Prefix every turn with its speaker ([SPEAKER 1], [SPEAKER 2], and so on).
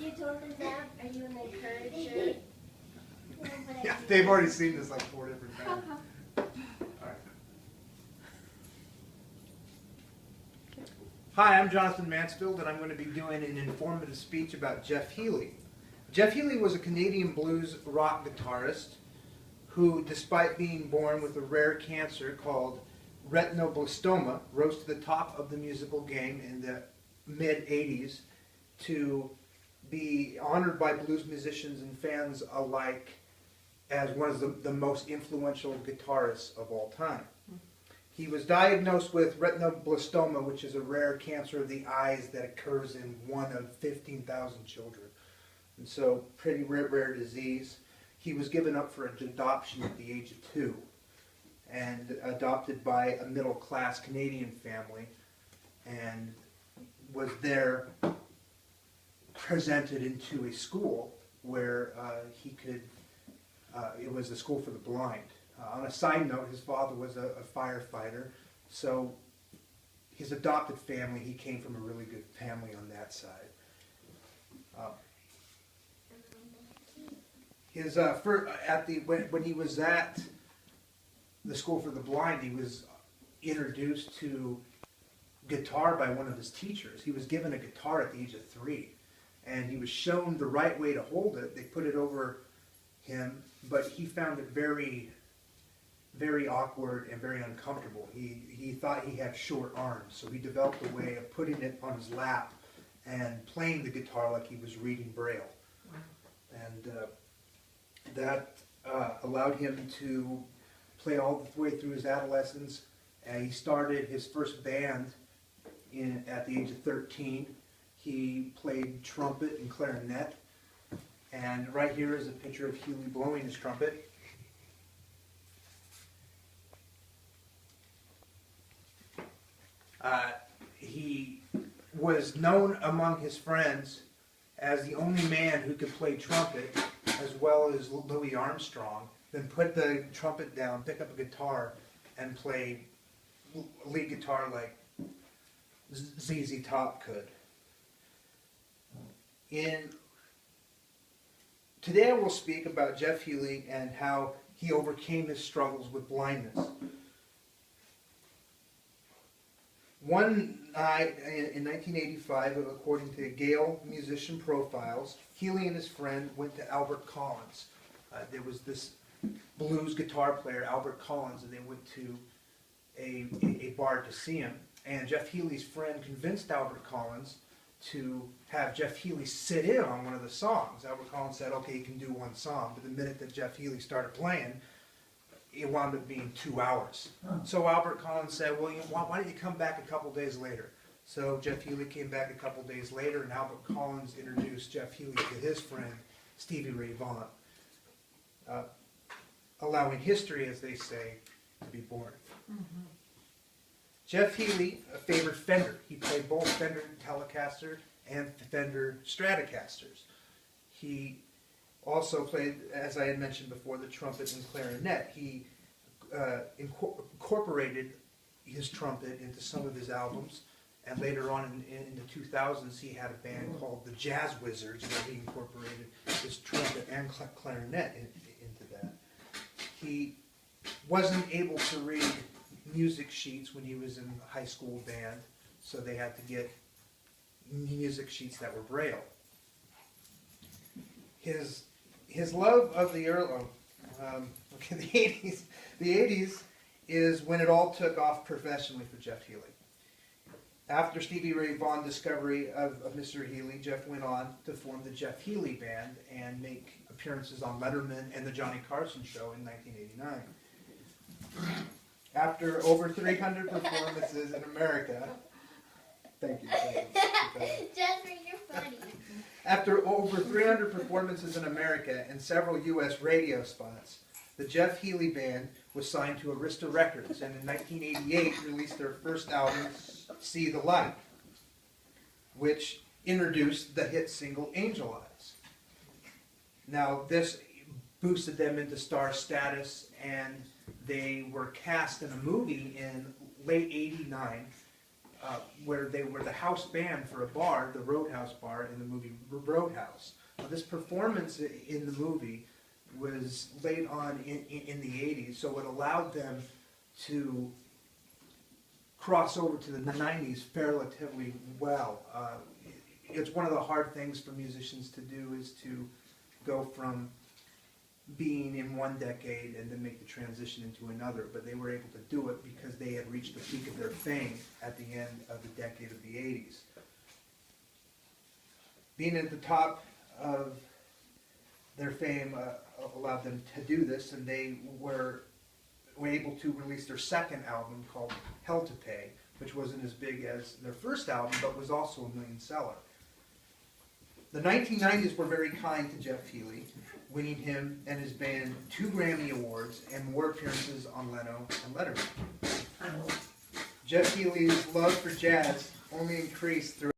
[SPEAKER 1] you told them that? Are you an encourager?
[SPEAKER 2] Yeah, they've already seen this like 4 different times. Alright. Hi, I'm Jonathan Mansfield, and I'm going to be doing an informative speech about Jeff Healey. Jeff Healey was a Canadian blues rock guitarist who, despite being born with a rare cancer called retinoblastoma, rose to the top of the musical game in the mid-'80s to be honored by blues musicians and fans alike as one of the most influential guitarists of all time. He was diagnosed with retinoblastoma, which is a rare cancer of the eyes that occurs in 1 of 15,000 children. And so, pretty rare disease. He was given up for adoption at the age of 2 and adopted by a middle-class Canadian family, and was there presented into a school where he could, it was a school for the blind. On a side note, his father was a firefighter, so his adopted family, he came from a really good family on that side. When he was at the school for the blind, he was introduced to guitar by one of his teachers. He was given a guitar at the age of 3, and he was shown the right way to hold it. They put it over him, but he found it very, very awkward and very uncomfortable. He thought he had short arms, so he developed a way of putting it on his lap and playing the guitar like he was reading Braille. Wow. And that allowed him to play all the way through his adolescence. And he started his first band at the age of 13. He played trumpet and clarinet. And right here is a picture of Healey blowing his trumpet. He was known among his friends as the only man who could play trumpet as well as Louis Armstrong, then put the trumpet down, pick up a guitar, and play lead guitar like ZZ Top could. Today I will speak about Jeff Healey and how he overcame his struggles with blindness. One night in 1985, according to Gale Musician Profiles, Healey and his friend went to Albert Collins. There was this blues guitar player, Albert Collins, and they went to a bar to see him. And Jeff Healey's friend convinced Albert Collins to have Jeff Healey sit in on one of the songs. Albert Collins said, okay, you can do one song. But the minute that Jeff Healey started playing, it wound up being 2 hours. So Albert Collins said, well, why don't you come back a couple days later? So Jeff Healey came back a couple days later, and Albert Collins introduced Jeff Healey to his friend, Stevie Ray Vaughan, allowing history, as they say, to be born. Mm-hmm. Jeff Healey favored Fender. He played both Fender Telecasters and Fender Stratocasters. He also played, as I had mentioned before, the trumpet and clarinet. He incorporated his trumpet into some of his albums, and later on in the 2000s he had a band called the Jazz Wizards where he incorporated his trumpet and clarinet into that. He wasn't able to read music sheets when he was in high school band, so they had to get music sheets that were Braille. His love of the the 80s is when it all took off professionally for Jeff Healey. After Stevie Ray Vaughan's discovery of Mr. Healey, Jeff went on to form the Jeff Healey Band and make appearances on Letterman and the Johnny Carson Show in 1989. After over 300 performances in America, thank you.
[SPEAKER 1] Jeffrey, you're funny.
[SPEAKER 2] After over 300 performances in America and several U.S. radio spots, the Jeff Healey Band was signed to Arista Records, and in 1988 released their first album, See the Light, which introduced the hit single Angel Eyes. Now this boosted them into star status, and they were cast in a movie in late '89, where they were the house band for a bar, the Roadhouse Bar in the movie Roadhouse. This performance in the movie was late on in the 80s, so it allowed them to cross over to the 90s relatively well. It's one of the hard things for musicians to do, is to go from being in one decade and then make the transition into another, but they were able to do it because they had reached the peak of their fame at the end of the decade of the 80s. Being at the top of their fame allowed them to do this, and they were able to release their second album called Hell to Pay, which wasn't as big as their first album, but was also a million seller. The 1990s were very kind to Jeff Healey, winning him and his band 2 Grammy Awards and more appearances on Leno and Letterman. Jeff Healey's love for jazz only increased through